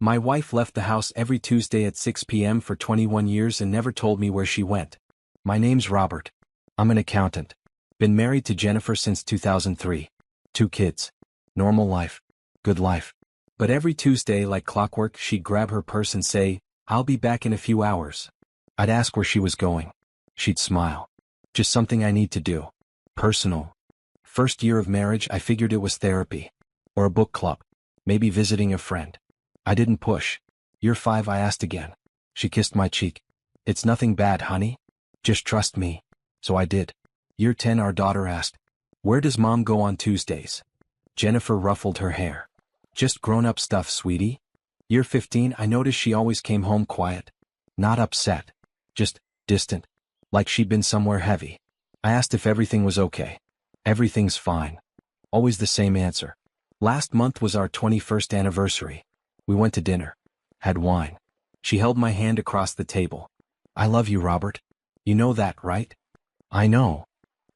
My wife left the house every Tuesday at 6 p.m. for 21 years and never told me where she went. My name's Robert. I'm an accountant. Been married to Jennifer since 2003. 2 kids. Normal life. Good life. But every Tuesday, like clockwork, she'd grab her purse and say, "I'll be back in a few hours." I'd ask where she was going. She'd smile. "Just something I need to do. Personal." First year of marriage, I figured it was therapy. Or a book club. Maybe visiting a friend. I didn't push. Year 5, I asked again. She kissed my cheek. "It's nothing bad, honey. Just trust me." So I did. Year 10, our daughter asked, "Where does mom go on Tuesdays?" Jennifer ruffled her hair. "Just grown-up stuff, sweetie." Year 15, I noticed she always came home quiet. Not upset. Just distant. Like she'd been somewhere heavy. I asked if everything was okay. "Everything's fine." Always the same answer. Last month was our 21st anniversary. We went to dinner. Had wine. She held my hand across the table. "I love you, Robert. You know that, right?" "I know."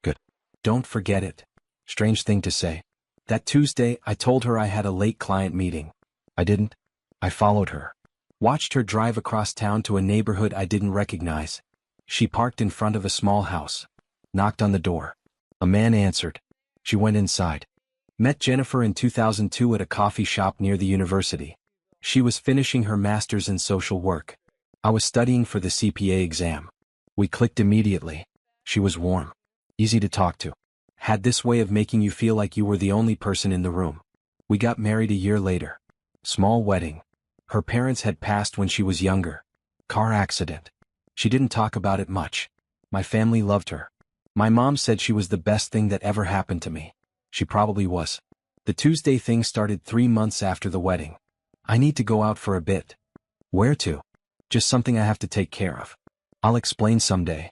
"Good. Don't forget it." Strange thing to say. That Tuesday, I told her I had a late client meeting. I didn't. I followed her. Watched her drive across town to a neighborhood I didn't recognize. She parked in front of a small house. Knocked on the door. A man answered. She went inside. Met Jennifer in 2002 at a coffee shop near the university. She was finishing her master's in social work. I was studying for the CPA exam. We clicked immediately. She was warm. Easy to talk to. Had this way of making you feel like you were the only person in the room. We got married a year later. Small wedding. Her parents had passed when she was younger. Car accident. She didn't talk about it much. My family loved her. My mom said she was the best thing that ever happened to me. She probably was. The Tuesday thing started 3 months after the wedding. I need to go out for a bit. Where to? Just something I have to take care of. I'll explain someday.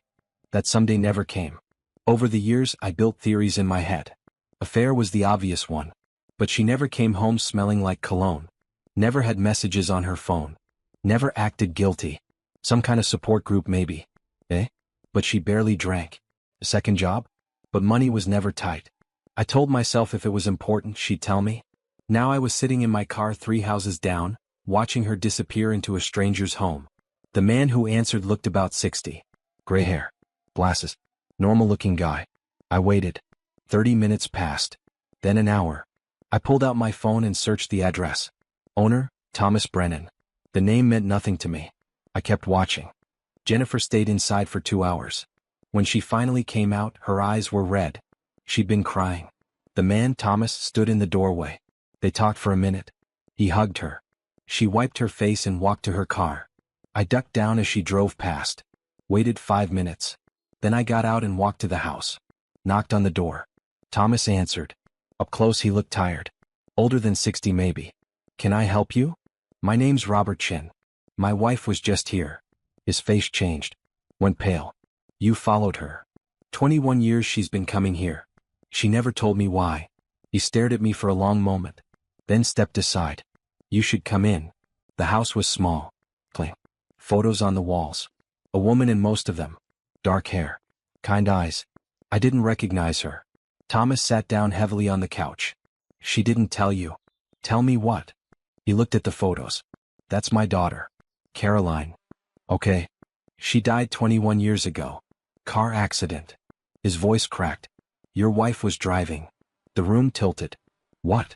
That someday never came. Over the years, I built theories in my head. Affair was the obvious one. But she never came home smelling like cologne. Never had messages on her phone. Never acted guilty. Some kind of support group maybe. But she barely drank. A second job? But money was never tight. I told myself if it was important, she'd tell me. Now I was sitting in my car 3 houses down, watching her disappear into a stranger's home. The man who answered looked about 60. Gray hair. Glasses. Normal-looking guy. I waited. 30 minutes passed. Then an hour. I pulled out my phone and searched the address. Owner, Thomas Brennan. The name meant nothing to me. I kept watching. Jennifer stayed inside for 2 hours. When she finally came out, her eyes were red. She'd been crying. The man, Thomas, stood in the doorway. They talked for a minute. He hugged her. She wiped her face and walked to her car. I ducked down as she drove past. Waited 5 minutes. Then I got out and walked to the house. Knocked on the door. Thomas answered. Up close he looked tired. Older than 60 maybe. "Can I help you?" "My name's Robert Chin. My wife was just here." His face changed. Went pale. "You followed her. 21 years she's been coming here. She never told me why." He stared at me for a long moment. Then stepped aside. "You should come in." The house was small. Clean. Photos on the walls. A woman in most of them. Dark hair. Kind eyes. I didn't recognize her. Thomas sat down heavily on the couch. "She didn't tell you." "Tell me what?" He looked at the photos. "That's my daughter. Caroline." "Okay. She died 21 years ago. Car accident." His voice cracked. "Your wife was driving." The room tilted. "What?"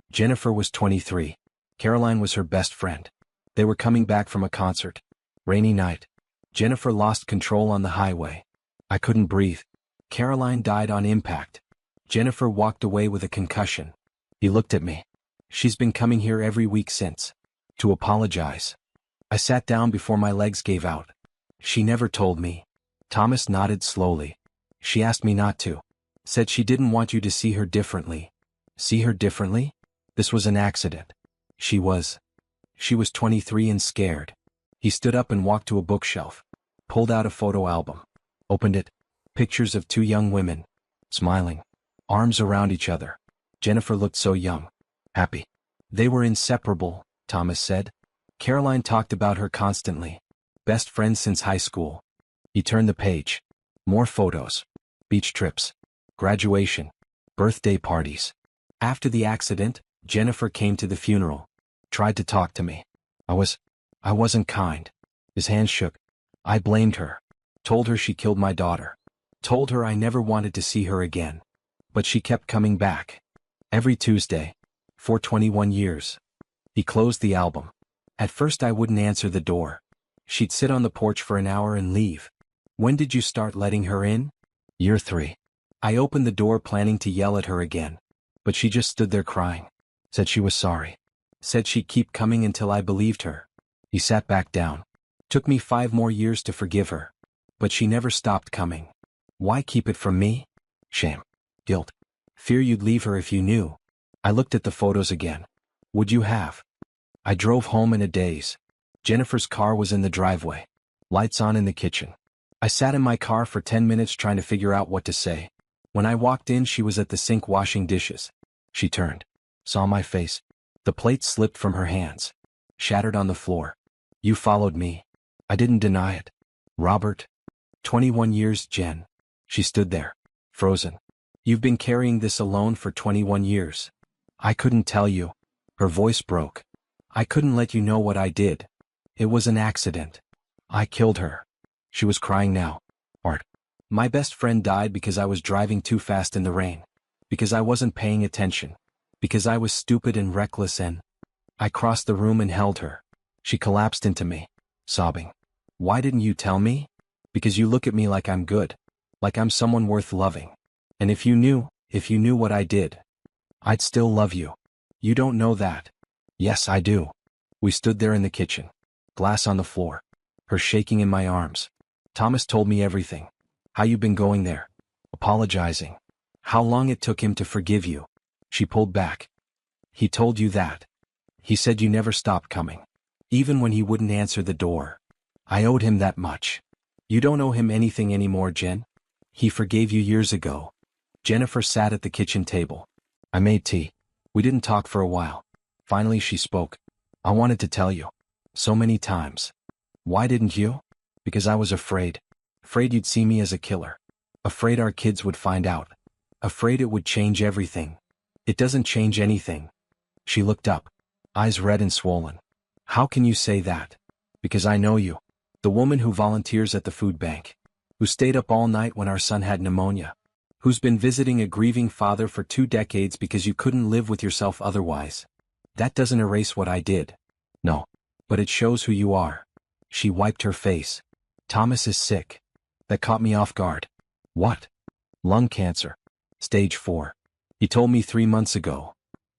Jennifer was 23. Caroline was her best friend. They were coming back from a concert. Rainy night. Jennifer lost control on the highway. I couldn't breathe. Caroline died on impact. Jennifer walked away with a concussion. He looked at me. "She's been coming here every week since. To apologize." I sat down before my legs gave out. "She never told me." Thomas nodded slowly. "She asked me not to. Said she didn't want you to see her differently." See her differently? This was an accident. She was 23 and scared. He stood up and walked to a bookshelf. Pulled out a photo album. Opened it. Pictures of 2 young women. Smiling. Arms around each other. Jennifer looked so young. Happy. "They were inseparable," Thomas said. "Caroline talked about her constantly. Best friends since high school." He turned the page. More photos. Beach trips. Graduation. Birthday parties. After the accident, Jennifer came to the funeral. Tried to talk to me. I wasn't kind. His hand shook. I blamed her. Told her she killed my daughter. Told her I never wanted to see her again. But she kept coming back. Every Tuesday. For 21 years. He closed the album. At first I wouldn't answer the door. She'd sit on the porch for an hour and leave. When did you start letting her in? Year 3. I opened the door planning to yell at her again. But she just stood there crying. Said she was sorry. Said she'd keep coming until I believed her. He sat back down. Took me 5 more years to forgive her. But she never stopped coming. Why keep it from me? Shame. Guilt. Fear you'd leave her if you knew. I looked at the photos again. Would you have? I drove home in a daze. Jennifer's car was in the driveway. Lights on in the kitchen. I sat in my car for 10 minutes trying to figure out what to say. When I walked in, she was at the sink washing dishes. She turned. Saw my face. The plate slipped from her hands. Shattered on the floor. You followed me. I didn't deny it. Robert. 21 years, Jen. She stood there. Frozen. You've been carrying this alone for 21 years. I couldn't tell you. Her voice broke. I couldn't let you know what I did. It was an accident. I killed her. She was crying now. Art. My best friend died because I was driving too fast in the rain. Because I wasn't paying attention. Because I was stupid and reckless and... I crossed the room and held her. She collapsed into me, sobbing. Why didn't you tell me? Because you look at me like I'm good. Like I'm someone worth loving. And if you knew what I did, I'd still love you. You don't know that. Yes, I do. We stood there in the kitchen. Glass on the floor. Her shaking in my arms. Thomas told me everything. How you've been going there. Apologizing. How long it took him to forgive you. She pulled back. He told you that. He said you never stopped coming. Even when he wouldn't answer the door. I owed him that much. You don't owe him anything anymore, Jen. He forgave you years ago. Jennifer sat at the kitchen table. I made tea. We didn't talk for a while. Finally she spoke. I wanted to tell you. So many times. Why didn't you? Because I was afraid. Afraid you'd see me as a killer. Afraid our kids would find out. Afraid it would change everything. It doesn't change anything. She looked up. Eyes red and swollen. How can you say that? Because I know you. The woman who volunteers at the food bank. Who stayed up all night when our son had pneumonia. Who's been visiting a grieving father for 2 decades because you couldn't live with yourself otherwise. That doesn't erase what I did. No. But it shows who you are. She wiped her face. Thomas is sick. That caught me off guard. What? Lung cancer. Stage 4. He told me 3 months ago.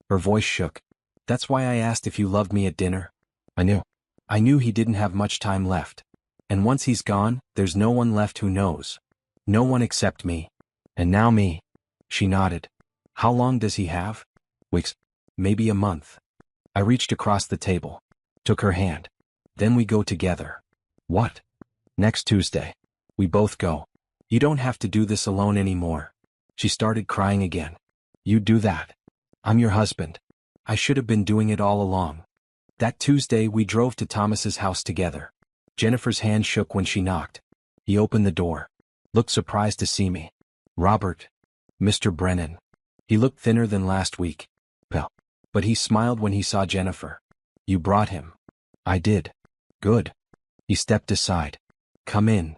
Her voice shook. That's why I asked if you loved me at dinner. I knew. I knew he didn't have much time left. And once he's gone, there's no one left who knows. No one except me. And now me. She nodded. How long does he have? Weeks. Maybe a month. I reached across the table. Took her hand. Then we go together. What? Next Tuesday. We both go. You don't have to do this alone anymore. She started crying again. You do that. I'm your husband. I should have been doing it all along. That Tuesday we drove to Thomas's house together. Jennifer's hand shook when she knocked. He opened the door. Looked surprised to see me. Robert. Mr. Brennan. He looked thinner than last week. Well, but he smiled when he saw Jennifer. You brought him. I did. Good. He stepped aside. Come in.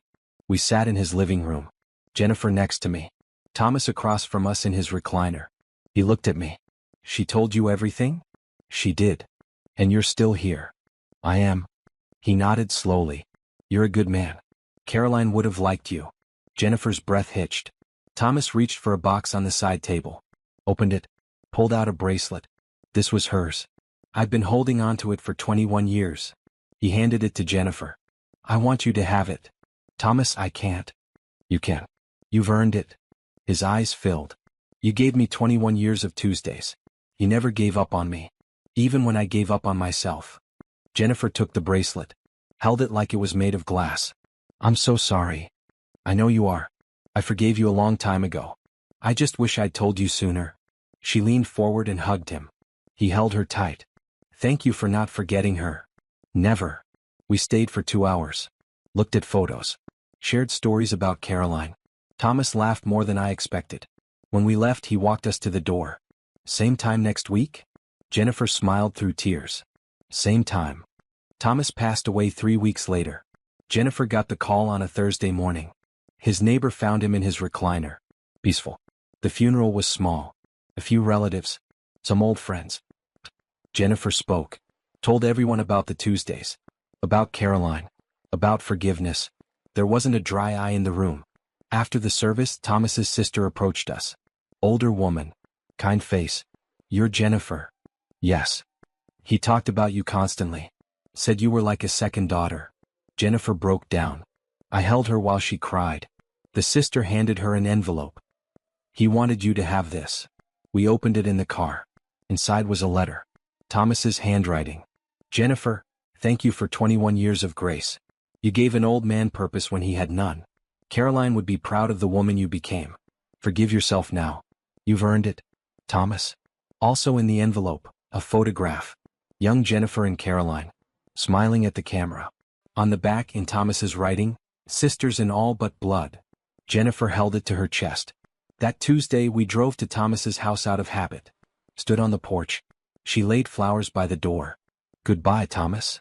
We sat in his living room. Jennifer next to me. Thomas across from us in his recliner. He looked at me. She told you everything? She did. And you're still here. I am. He nodded slowly. You're a good man. Caroline would have liked you. Jennifer's breath hitched. Thomas reached for a box on the side table. Opened it. Pulled out a bracelet. This was hers. I've been holding on to it for 21 years. He handed it to Jennifer. I want you to have it. Thomas, I can't. You can. You've earned it. His eyes filled. You gave me 21 years of Tuesdays. You never gave up on me. Even when I gave up on myself. Jennifer took the bracelet. Held it like it was made of glass. I'm so sorry. I know you are. I forgave you a long time ago. I just wish I'd told you sooner. She leaned forward and hugged him. He held her tight. Thank you for not forgetting her. Never. We stayed for 2 hours. Looked at photos. Shared stories about Caroline. Thomas laughed more than I expected. When we left, he walked us to the door. Same time next week? Jennifer smiled through tears. Same time. Thomas passed away 3 weeks later. Jennifer got the call on a Thursday morning. His neighbor found him in his recliner. Peaceful. The funeral was small. A few relatives. Some old friends. Jennifer spoke. Told everyone about the Tuesdays. About Caroline. About forgiveness. There wasn't a dry eye in the room. After the service, Thomas's sister approached us. Older woman. Kind face. You're Jennifer. Yes. He talked about you constantly. Said you were like a second daughter. Jennifer broke down. I held her while she cried. The sister handed her an envelope. He wanted you to have this. We opened it in the car. Inside was a letter. Thomas's handwriting. Jennifer, thank you for 21 years of grace. You gave an old man purpose when he had none. Caroline would be proud of the woman you became. Forgive yourself now. You've earned it. Thomas. Also in the envelope, a photograph. Young Jennifer and Caroline. Smiling at the camera. On the back in Thomas's writing, sisters in all but blood. Jennifer held it to her chest. That Tuesday we drove to Thomas's house out of habit. Stood on the porch. She laid flowers by the door. Goodbye, Thomas.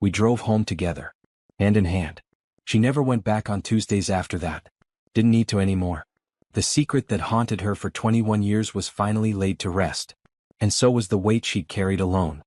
We drove home together. Hand in hand. She never went back on Tuesdays after that. Didn't need to anymore. The secret that haunted her for 21 years was finally laid to rest. And so was the weight she'd carried alone.